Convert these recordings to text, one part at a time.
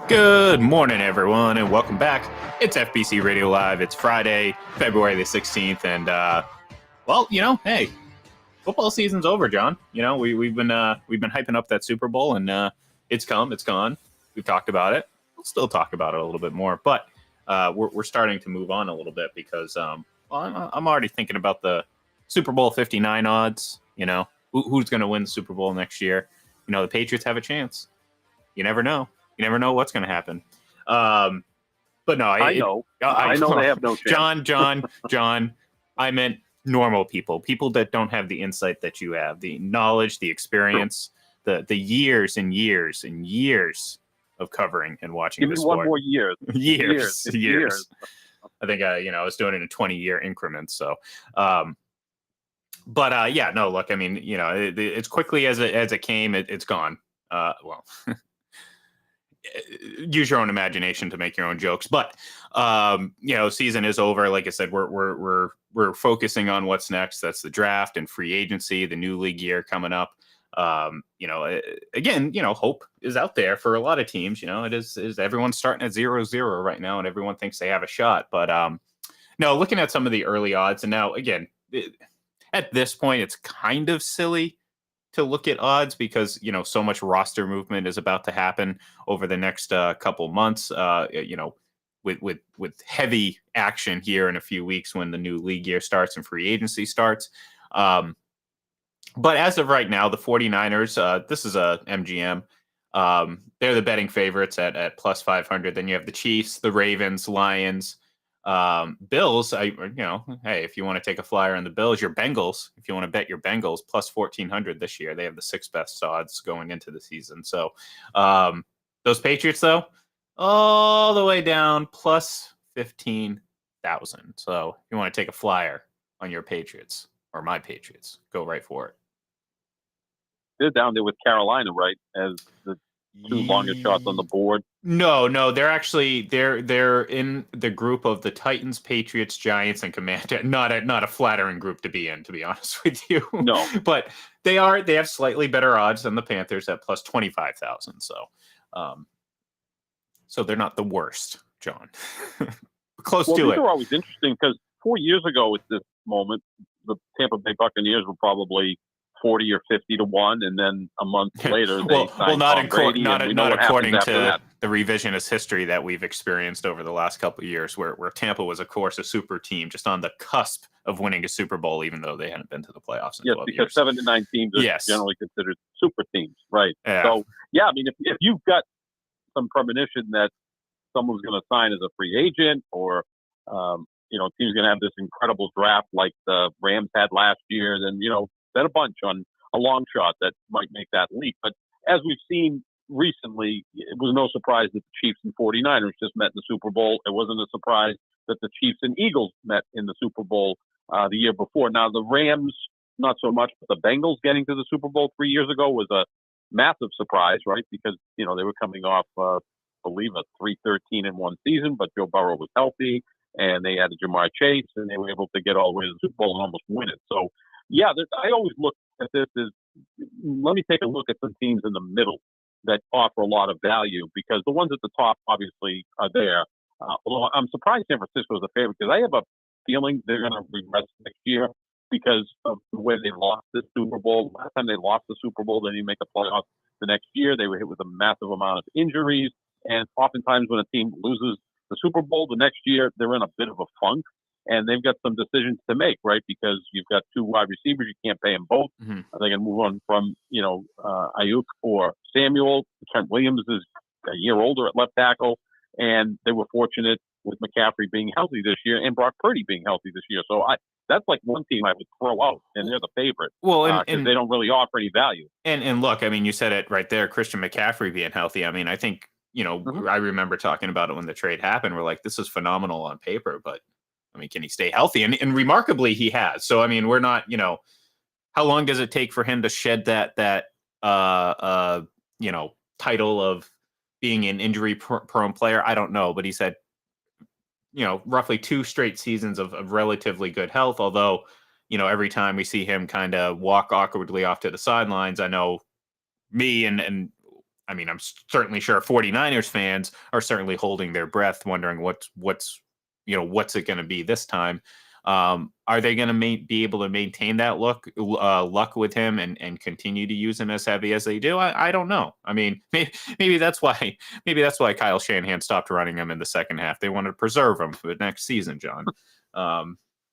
Good morning, everyone, and welcome back. It's FBC Radio Live. It's Friday, February the 16th, and hey, football season's over, John. We've been hyping up that Super Bowl, and it's come, it's gone. We've talked about it. We'll still talk about it a little bit more, but we're starting to move on a little bit because I'm already thinking about the Super Bowl 59 odds. Who's going to win the Super Bowl next year? The Patriots have a chance. You never know. You never know what's going to happen. But no, I know they have no chance. John, I meant normal people that don't have the insight that you have, the knowledge, the experience, the years and years and years of covering and watching. Give me sport. One more year. Years. I think I was doing it in 20-year increments. So, look, I mean, it's quickly as it came, it's gone. Use your own imagination to make your own jokes, but season is over. Like I said, we're focusing on what's next. That's the draft and free agency, the new league year coming up. Again, hope is out there for a lot of teams. It is everyone's starting at 0-0 right now, and everyone thinks they have a shot. But no, looking at some of the early odds, and now again, at this point, it's kind of silly to look at odds because so much roster movement is about to happen over the next couple months. With heavy action here in a few weeks when the new league year starts and free agency starts. But as of right now, the 49ers, this is a MGM. They're the betting favorites at plus 500. Then you have the Chiefs, the Ravens, Lions, Bills. Hey, if you want to take a flyer on the Bills, your Bengals, if you want to bet your Bengals, plus 1,400 this year. They have the sixth best odds going into the season. So those Patriots, though, all the way down, plus 15,000. So if you want to take a flyer on your Patriots or my Patriots, go right for it. They're down there with Carolina, right, as the two longest shots on the board. No, they're in the group of the Titans, Patriots, Giants, and Commanders. Not a flattering group to be in, to be honest with you. No, but they have slightly better odds than the Panthers at plus 25,000. So they're not the worst, John. Close to it. These are always interesting because 4 years ago at this moment, the Tampa Bay Buccaneers were probably 40 or 50 to 1, and then a month later they signed Tom Brady, not according to the revisionist history that we've experienced over the last couple of years, where Tampa was, of course, a super team, just on the cusp of winning a Super Bowl, even though they hadn't been to the playoffs in 12 years. Yes, because 7 to 9 teams are generally considered super teams, right? Yeah. So, I mean, if you've got some premonition that someone's going to sign as a free agent, or team's going to have this incredible draft like the Rams had last year, then bet a bunch on a long shot that might make that leap. But as we've seen recently, it was no surprise that the Chiefs and 49ers just met in the Super Bowl. It wasn't a surprise that the Chiefs and Eagles met in the Super Bowl the year before. Now, the Rams, not so much, but the Bengals getting to the Super Bowl 3 years ago was a massive surprise, right? Because, they were coming off, I believe, a 3-13 in one season, but Joe Burrow was healthy, and they had Jamar Chase, and they were able to get all the way to the Super Bowl and almost win it. So, I always look at this as, let me take a look at some teams in the middle that offer a lot of value, because the ones at the top obviously are there. Although I'm surprised San Francisco is a favorite, because I have a feeling they're going to regress next year because of the way they lost the Super Bowl. Last time they lost the Super Bowl, they didn't make the playoffs. The next year, they were hit with a massive amount of injuries. And oftentimes when a team loses the Super Bowl, the next year they're in a bit of a funk. And they've got some decisions to make, right? Because you've got two wide receivers. You can't pay them both. Mm-hmm. Are they going to move on from, Ayuk or Samuel? Trent Williams is a year older at left tackle. And they were fortunate with McCaffrey being healthy this year and Brock Purdy being healthy this year. So that's like one team I would throw out, and they're the favorite. Well, because they don't really offer any value. And look, I mean, you said it right there, Christian McCaffrey being healthy. I mean, I think, Mm-hmm. I remember talking about it when the trade happened. We're like, this is phenomenal on paper, but I mean, can he stay healthy? And remarkably, he has. So, I mean, we're not, how long does it take for him to shed that title of being an injury prone player? I don't know, but he said, roughly 2 straight seasons of relatively good health. Although, every time we see him kind of walk awkwardly off to the sidelines, I know me and I mean, I'm certainly sure 49ers fans are certainly holding their breath, wondering what's what's it going to be this time. Are they going to be able to maintain that luck with him and continue to use him as heavy as they do? I don't know. I mean, maybe that's why Kyle Shanahan stopped running him in the second half. They wanted to preserve him for the next season, John.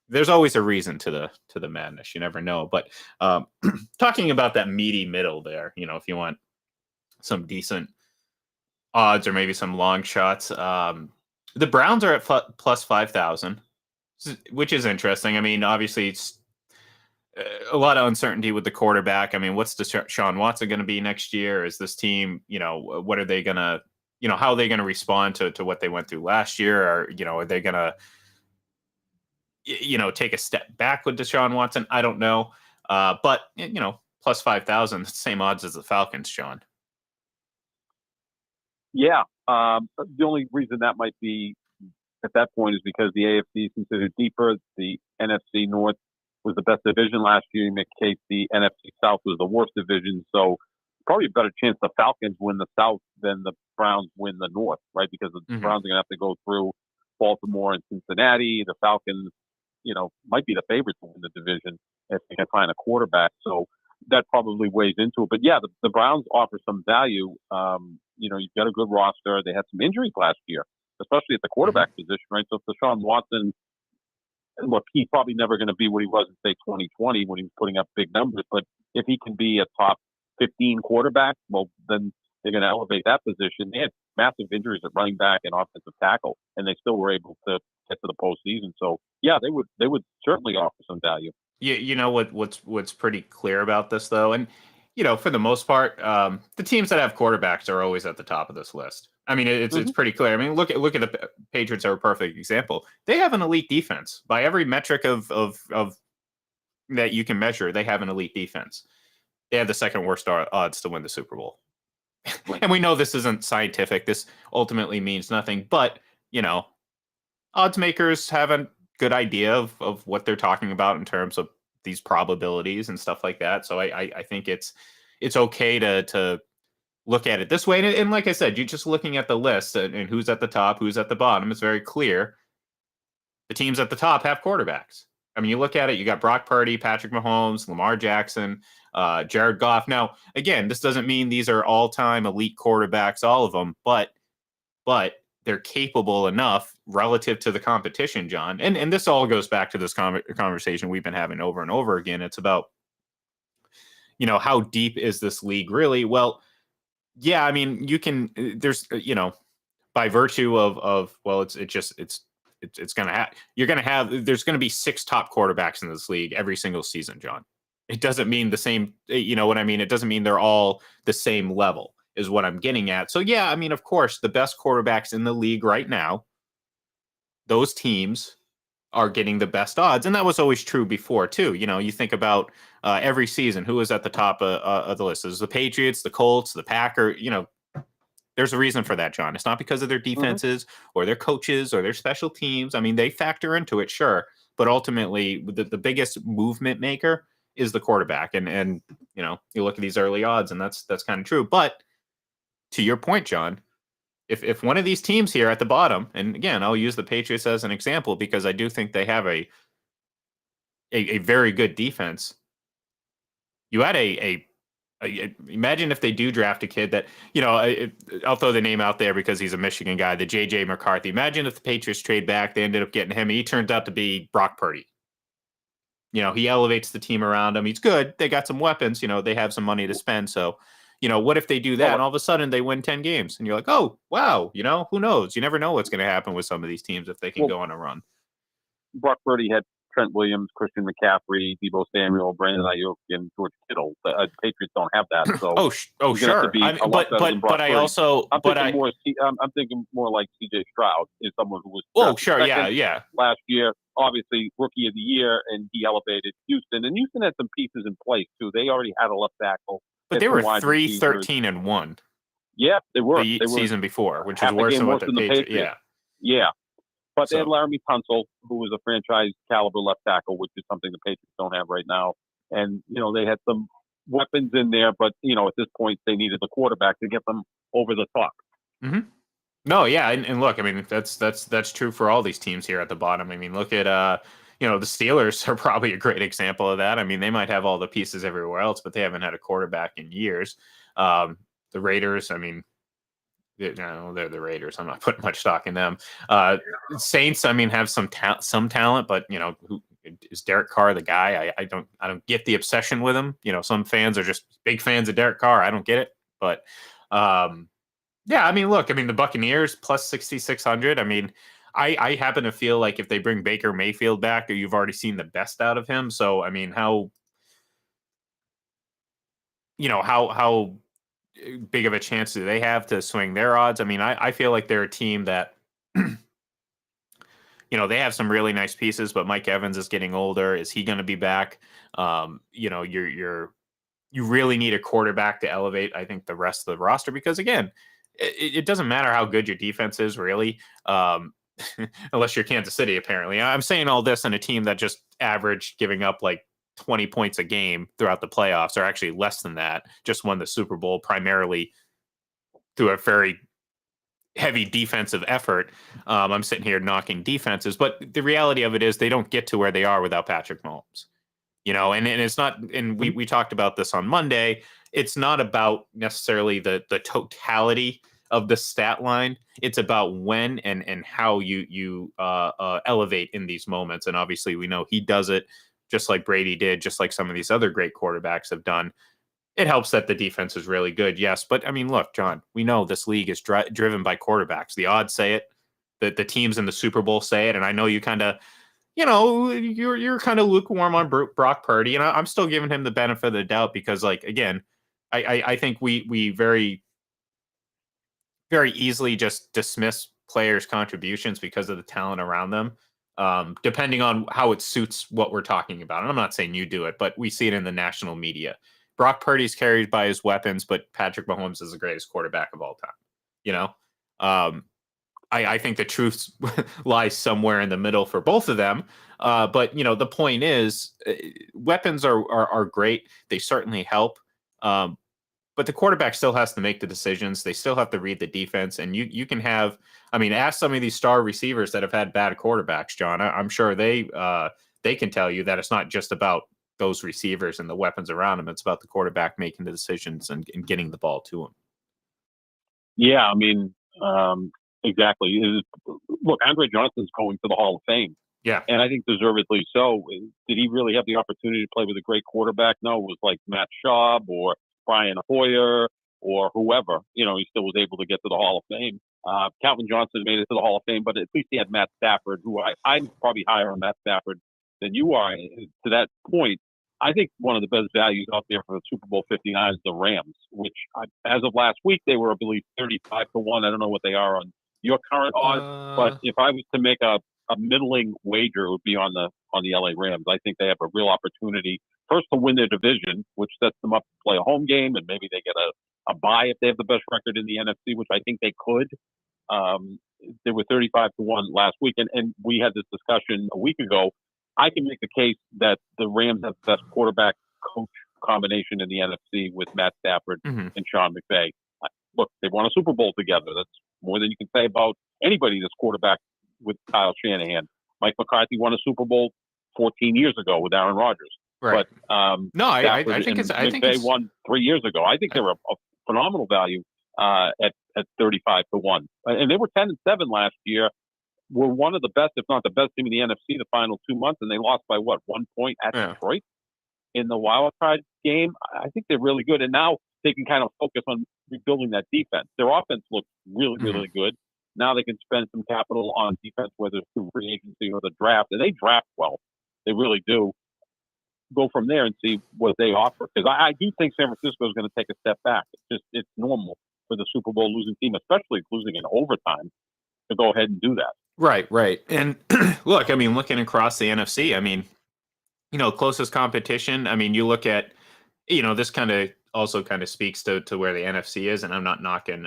There's always a reason to the madness. You never know. But talking about that meaty middle there, if you want some decent odds or maybe some long shots, the Browns are at plus 5,000, which is interesting. I mean, obviously, it's a lot of uncertainty with the quarterback. I mean, what's Deshaun Watson going to be next year? Is this team, what are they going to, how are they going to respond to what they went through last year? Or, are they going to, take a step back with Deshaun Watson? I don't know. But, plus 5,000, same odds as the Falcons, Sean. Yeah. The only reason that might be at that point is because the AFC is considered deeper. The NFC North was the best division last year. You make a case the NFC South was the worst division. So probably a better chance the Falcons win the South than the Browns win the North, right? Because the Browns are going to have to go through Baltimore and Cincinnati. The Falcons, might be the favorites to win the division if they can find a quarterback. So that probably weighs into it. But yeah, the Browns offer some value. You've got a good roster. They had some injuries last year, especially at the quarterback position, right? So if Deshaun Watson, look, he's probably never going to be what he was in, say, 2020 when he was putting up big numbers. But if he can be a top 15 quarterback, well, then they're going to elevate that position. They had massive injuries at running back and offensive tackle, and they still were able to get to the postseason. So, yeah, they would certainly offer some value. You know what's pretty clear about this, though? And, for the most part, the teams that have quarterbacks are always at the top of this list. I mean, it's pretty clear. I mean, look at the Patriots are a perfect example. They have an elite defense by every metric of that you can measure. They have an elite defense. They have the second worst odds to win the Super Bowl. And we know this isn't scientific. This ultimately means nothing. But odds makers have a good idea of what they're talking about in terms of these probabilities and stuff like that. So I think it's okay to look at it this way. And like I said, you're just looking at the list and who's at the top, who's at the bottom. It's very clear. The teams at the top have quarterbacks. I mean, you look at it, you got Brock Purdy, Patrick Mahomes, Lamar Jackson, Jared Goff. Now, again, this doesn't mean these are all-time elite quarterbacks, all of them, but they're capable enough relative to the competition, John. And this all goes back to this conversation we've been having over and over again. It's about, how deep is this league really? Well, yeah, I mean, you can, there's, by virtue of well, it's going to there's going to be 6 top quarterbacks in this league every single season, John. It doesn't mean the same, you know what I mean? It doesn't mean they're all the same level is what I'm getting at. So yeah, I mean, of course, the best quarterbacks in the league right now, those teams are getting the best odds. And that was always true before too. You think about every season, who is at the top of the list? Is the Patriots, the Colts, the Packers, there's a reason for that, John. It's not because of their defenses or their coaches or their special teams. I mean, they factor into it, sure. But ultimately, the biggest movement maker is the quarterback. And you look at these early odds, and that's kind of true. But to your point, John, if one of these teams here at the bottom, and again, I'll use the Patriots as an example because I do think they have a very good defense. You had imagine if they do draft a kid that, I'll throw the name out there because he's a Michigan guy, the J.J. McCarthy. Imagine if the Patriots trade back, they ended up getting him. He turns out to be Brock Purdy. He elevates the team around him. He's good. They got some weapons. They have some money to spend. So, what if they do that and all of a sudden they win 10 games and you're like, oh, wow, who knows? You never know what's going to happen with some of these teams if they can go on a run. Brock Purdy had Trent Williams, Christian McCaffrey, Deebo Samuel, Brandon Ayuk, and George Kittle. The Patriots don't have that. So sure. I'm thinking more like C.J. Stroud is someone who was last year, obviously rookie of the year, and he elevated Houston. And Houston had some pieces in place too. They already had a left tackle. But they were 3-13-1. Yeah, they were. The season before, which is worse than what the Patriots. Yeah. But they had Laramie Tunsil, who was a franchise caliber left tackle, which is something the Patriots don't have right now. And, they had some weapons in there, but at this point they needed the quarterback to get them over the top. Mm-hmm. No, yeah, and look, I mean that's true for all these teams here at the bottom. I mean, look at the Steelers are probably a great example of that. I mean, they might have all the pieces everywhere else, but they haven't had a quarterback in years. The Raiders, I mean, they're the Raiders. I'm not putting much stock in them. Saints, I mean, have some talent, but who is Derek Carr the guy? I don't get the obsession with him. Some fans are just big fans of Derek Carr. I don't get it, but yeah, I mean, look, I mean, the Buccaneers plus 6,600. I mean, I happen to feel like if they bring Baker Mayfield back, you've already seen the best out of him. So, I mean, how big of a chance do they have to swing their odds? I mean, I feel like they're a team that, they have some really nice pieces, but Mike Evans is getting older. Is he going to be back? You really need a quarterback to elevate, I think, the rest of the roster because, again, it doesn't matter how good your defense is, really, unless you're Kansas City, apparently. I'm saying all this on a team that just averaged giving up like 20 points a game throughout the playoffs, or actually less than that, just won the Super Bowl primarily through a very heavy defensive effort. I'm sitting here knocking defenses, but the reality of it is they don't get to where they are without Patrick Mahomes. And it's not, and we talked about this on Monday. It's not about necessarily the totality of the stat line. It's about when and how you elevate in these moments. And obviously, we know he does it just like Brady did, just like some of these other great quarterbacks have done. It helps that the defense is really good, yes. But I mean, look, John, we know this league is driven by quarterbacks. The odds say it. The teams in the Super Bowl say it. And I know you kind of, you're kind of lukewarm on Brock Purdy, and I'm still giving him the benefit of the doubt because, like, again, I think we very, very easily just dismiss players' contributions because of the talent around them, depending on how it suits what we're talking about. And I'm not saying you do it, but we see it in the national media. Brock Purdy's carried by his weapons, but Patrick Mahomes is the greatest quarterback of all time. I think the truth lies somewhere in the middle for both of them. But the point is, weapons are great. They certainly help. But the quarterback still has to make the decisions. They still have to read the defense. And you can have, I mean, ask some of these star receivers that have had bad quarterbacks, John. I'm sure they can tell you that it's not just about those receivers and the weapons around them. It's about the quarterback making the decisions and getting the ball to him. Yeah, I mean, exactly. Look, Andre Johnson's going to the Hall of Fame. Yeah. And I think deservedly so. Did he really have the opportunity to play with a great quarterback? No, it was like Matt Schaub or Brian Hoyer or whoever. He still was able to get to the Hall of Fame. Calvin Johnson made it to the Hall of Fame, but at least he had Matt Stafford, who I'm probably higher on Matt Stafford than you are. To that point, I think one of the best values out there for the Super Bowl 59 is the Rams, which as of last week, they were, I believe, 35-1. I don't know what they are on your current odds, but if I was to make a middling wager, it would be on the LA Rams. I think they have a real opportunity first to win their division, which sets them up to play a home game, and maybe they get a bye if they have the best record in the NFC, which I think they could. They were 35-1 last week, and we had this discussion a week ago. I can make the case that the Rams have the best quarterback coach combination in the NFC with Matt Stafford and Sean McVay. Look, they won a Super Bowl together. That's more than you can say about anybody that's quarterback with Kyle Shanahan. Mike McCarthy won a Super Bowl 14 years ago with Aaron Rodgers. Right. But no, I think it's. I think McVay won 3 years ago. I think they were a phenomenal value at 35-1, and they were 10-7 last year. Were one of the best, if not the best team in the NFC the final 2 months, and they lost by 1 point at Detroit in the wild card game. I think they're really good, and now they can kind of focus on rebuilding that defense. Their offense looks really, really good. Now they can spend some capital on defense, whether it's through free agency or the draft, and they draft well. They really do. Go from there and see what they offer, because I do think San Francisco is going to take a step back. It's normal for the Super Bowl losing team, especially losing in overtime, to go ahead and do that. Right. And look, I mean, looking across the NFC, I mean, closest competition. I mean, you look at, this kind of also kind of speaks to where the NFC is, and I'm not knocking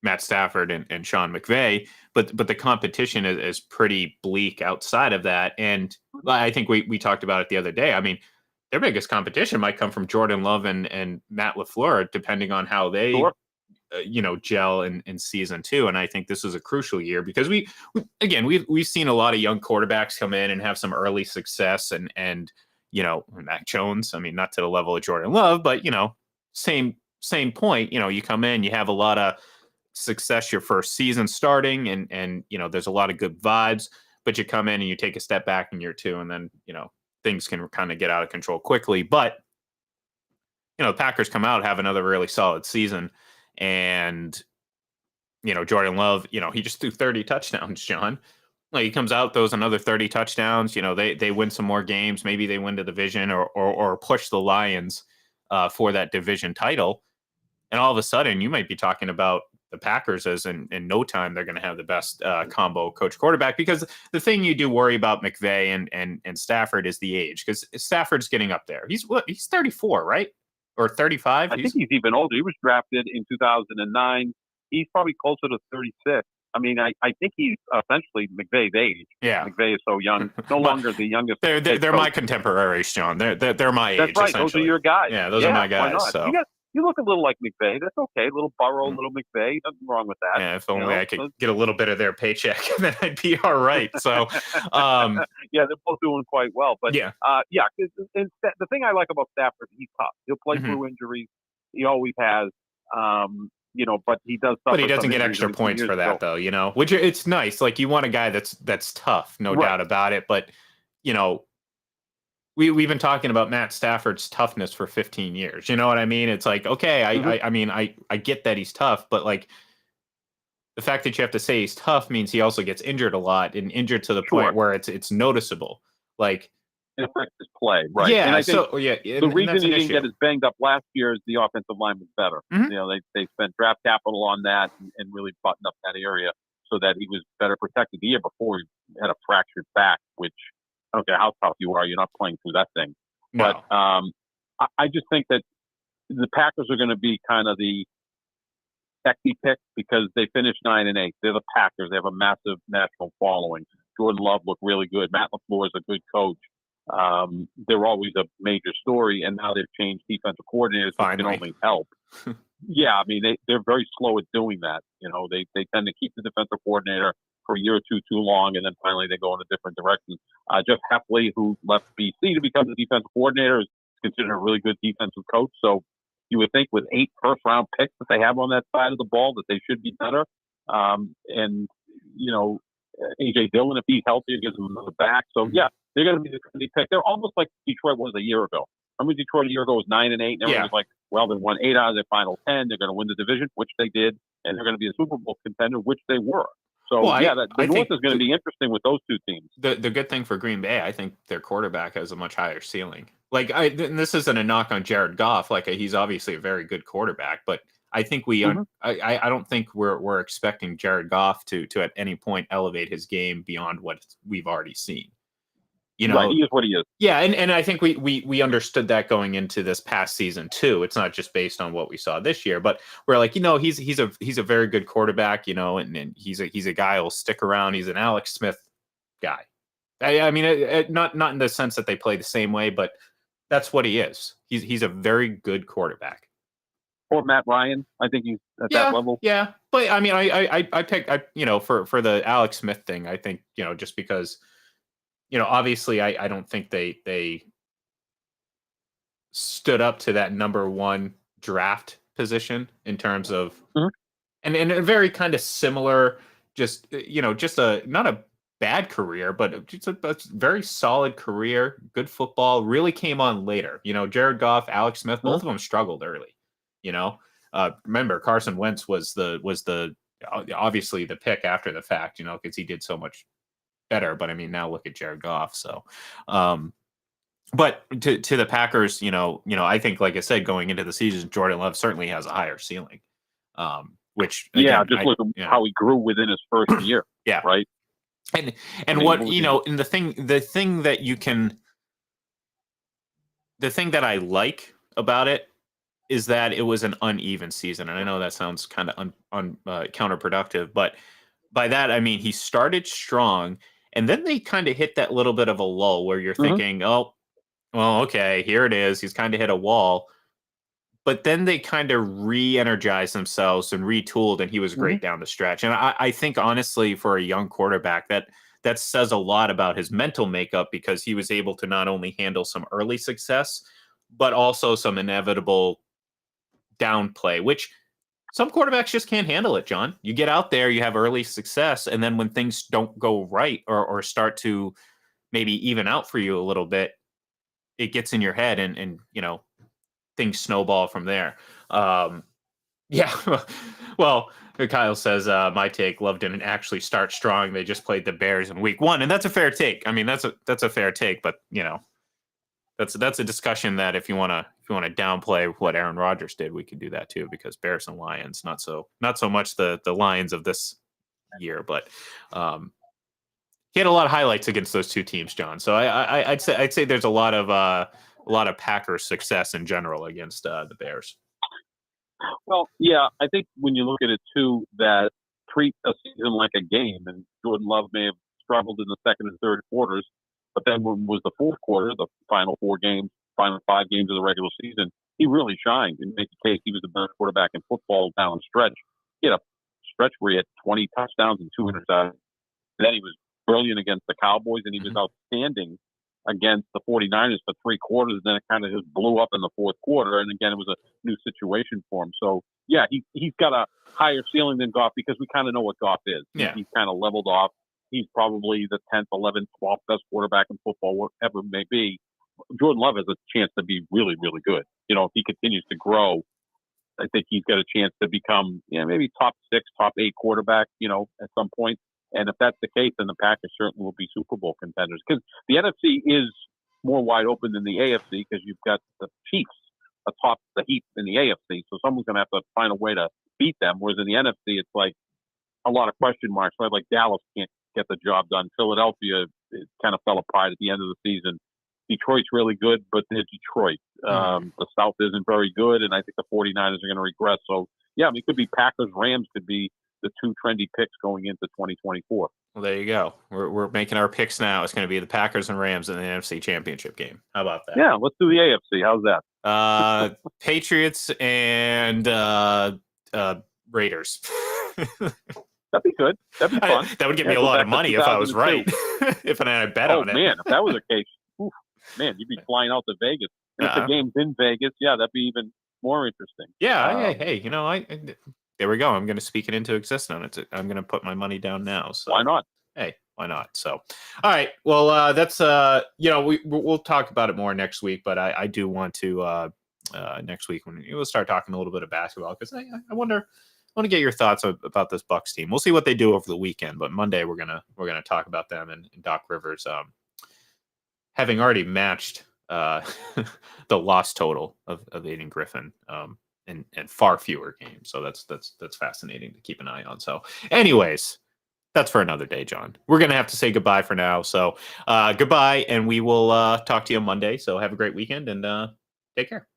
Matt Stafford and Sean McVay, but the competition is pretty bleak outside of that. And I think we talked about it the other day. I mean, their biggest competition might come from Jordan Love and Matt LaFleur, depending on how they Sure. gel in season 2. And I think this is a crucial year because we've seen a lot of young quarterbacks come in and have some early success, and Mac Jones, I mean, not to the level of Jordan Love, but same point. You come in, you have a lot of success your first season starting, and there's a lot of good vibes, but you come in and you take a step back in year 2, and then things can kind of get out of control quickly. But the Packers come out, have another really solid season, and Jordan Love, he just threw 30 touchdowns, John. Like, he comes out, throws another 30 touchdowns. They win some more games. Maybe they win the division or push the Lions for that division title. And all of a sudden, you might be talking about the Packers as in no time they're going to have the best combo coach quarterback. Because the thing you do worry about McVay and Stafford is the age, because Stafford's getting up there. He's 34, right? Or 35? I think he's even older. He was drafted in 2009. He's probably closer to 36. I mean, I think he's essentially McVay's age. Yeah. McVay is so young. No longer the youngest. They're my contemporaries, John. They're my age. That's right. Those are your guys. Yeah, those are my guys. Why not? So. You look a little like McVay. That's okay. A little Burrow, a little McVay. Nothing wrong with that. Yeah, if only I could get a little bit of their paycheck, then I'd be all right. So, yeah, they're both doing quite well. But yeah. The thing I like about Stafford, he's tough. He'll play through injuries. He always has. But he does. But he doesn't get extra points for that, though. Which it's nice. Like, you want a guy that's tough, no doubt about it. But we've been talking about Matt Stafford's toughness for 15 years. You know what I mean? It's like, okay, I get that he's tough, but like, the fact that you have to say he's tough means he also gets injured a lot, and injured to the point where it's noticeable. Like, it affects his play, right? Yeah. And I think the reason he didn't get as banged up last year is the offensive line was better. They spent draft capital on that and really buttoned up that area so that he was better protected. The year before, he had a fractured back, which, I don't care how tough you are, you're not playing through that thing. No. But I just think that the Packers are going to be kind of the sexy pick because they finished 9-8. They're the Packers. They have a massive national following. Jordan Love looked really good. Matt LaFleur is a good coach. They're always a major story, and now they've changed defensive coordinators, which can only help. Yeah, I mean, they're very slow at doing that. They tend to keep the defensive coordinator for a year or two too long, and then finally they go in a different direction. Jeff Heffley, who left BC to become the defensive coordinator, is considered a really good defensive coach. So you would think with 8 first-round picks that they have on that side of the ball that they should be better. A.J. Dillon, if he's healthy, gives them another back. So, yeah, they're going to be the trendy pick. They're almost like Detroit was a year ago. Remember, Detroit a year ago was 9-8, and everyone was like, well, they won 8 out of their final 10. They're going to win the division, which they did, and they're going to be a Super Bowl contender, which they were. So, the North is going to be interesting with those two teams. The good thing for Green Bay, I think their quarterback has a much higher ceiling. Like, this isn't a knock on Jared Goff. Like, he's obviously a very good quarterback, but I think I don't think we're expecting Jared Goff to at any point elevate his game beyond what we've already seen. Right, he is what he is. Yeah, and I think we understood that going into this past season too. It's not just based on what we saw this year, but we're like, he's a very good quarterback, and he's a guy who'll stick around. He's an Alex Smith guy. I mean, not in the sense that they play the same way, but that's what he is. He's a very good quarterback. Or Matt Ryan, I think he's at that level. Yeah, but I mean, I picked for the Alex Smith thing. I think just because. Obviously, I don't think they stood up to that number 1 draft position in terms of, and a very kind of similar, just a not a bad career, but just a very solid career, good football. Really came on later. Jared Goff, Alex Smith, both of them struggled early. Remember Carson Wentz was the obviously the pick after the fact. Because he did so much better, but I mean, now look at Jared Goff. So, but to the Packers, I think, like I said, going into the season, Jordan Love certainly has a higher ceiling. Which again, look at how he grew within his first year. Yeah, right. And and the thing that I like about it is that it was an uneven season, and I know that sounds kind of counterproductive, but by that I mean he started strong. And then they kind of hit that little bit of a lull where you're thinking, oh, well, okay, here it is. He's kind of hit a wall. But then they kind of re-energized themselves and retooled, and he was Hmm. great down the stretch. And I think honestly, for a young quarterback, that says a lot about his mental makeup because he was able to not only handle some early success, but also some inevitable downplay, which some quarterbacks just can't handle it, John. You get out there, you have early success, and then when things don't go right or start to maybe even out for you a little bit, it gets in your head and things snowball from there. Um, yeah. Well, Kyle says, my take, Love didn't actually start strong. They just played the Bears in week one. And that's a fair take. I mean, that's a fair take, but that's a discussion that if you wanna downplay what Aaron Rodgers did, we could do that too, because Bears and Lions, not so much the Lions of this year, but he had a lot of highlights against those two teams, John. So I'd say there's a lot of Packers success in general against the Bears. Well, yeah, I think when you look at it too, that treat a season like a game, and Jordan Love may have struggled in the second and third quarters, but then when was the fourth quarter, the final 4 games, final 5 games of the regular season, he really shined and made the case he was the best quarterback in football down the stretch. He had a stretch where he had 20 touchdowns and 200 touchdowns. Then he was brilliant against the Cowboys, and he was Mhm. outstanding against the 49ers for 3 quarters. Then it kind of just blew up in the fourth quarter. And again, it was a new situation for him. So, yeah, he's got a higher ceiling than Goff because we kind of know what Goff is. Yeah. He's kind of leveled off. He's probably the 10th, 11th, 12th best quarterback in football, whatever it may be. Jordan Love has a chance to be really, really good. If he continues to grow, I think he's got a chance to become, maybe top 6, top 8 quarterback, at some point. And if that's the case, then the Packers certainly will be Super Bowl contenders because the NFC is more wide open than the AFC because you've got the Chiefs atop the heap in the AFC. So someone's going to have to find a way to beat them. Whereas in the NFC, it's like a lot of question marks. Right? Like Dallas can't get the job done. Philadelphia, it kind of fell apart at the end of the season. Detroit's really good, but they're Detroit. The South isn't very good, and I think the 49ers are going to regress. So, yeah, it could be Packers, Rams could be the 2 trendy picks going into 2024. Well, there you go. We're making our picks now. It's going to be the Packers and Rams in the NFC Championship game. How about that? Yeah, let's do the AFC. How's that? Patriots and Raiders. That'd be good. That'd be fun. That would get me a lot of money if I was right. If I had bet on it. Oh, man, if that was the case, man, you'd be flying out to Vegas. And if the game's in Vegas, yeah, that'd be even more interesting. Yeah, hey, there we go. I'm going to speak it into existence. I'm going to put my money down now. So why not? Hey, why not? So, all right. Well, that's we'll talk about it more next week. But I do want to next week when we'll start talking a little bit of basketball because I want to get your thoughts about this Bucks team. We'll see what they do over the weekend. But Monday we're gonna talk about them and Doc Rivers having already matched the loss total of Aiden Griffin. And far fewer games. So that's fascinating to keep an eye on. So anyways, that's for another day, John. We're going to have to say goodbye for now. So goodbye, and we will talk to you on Monday. So have a great weekend and take care.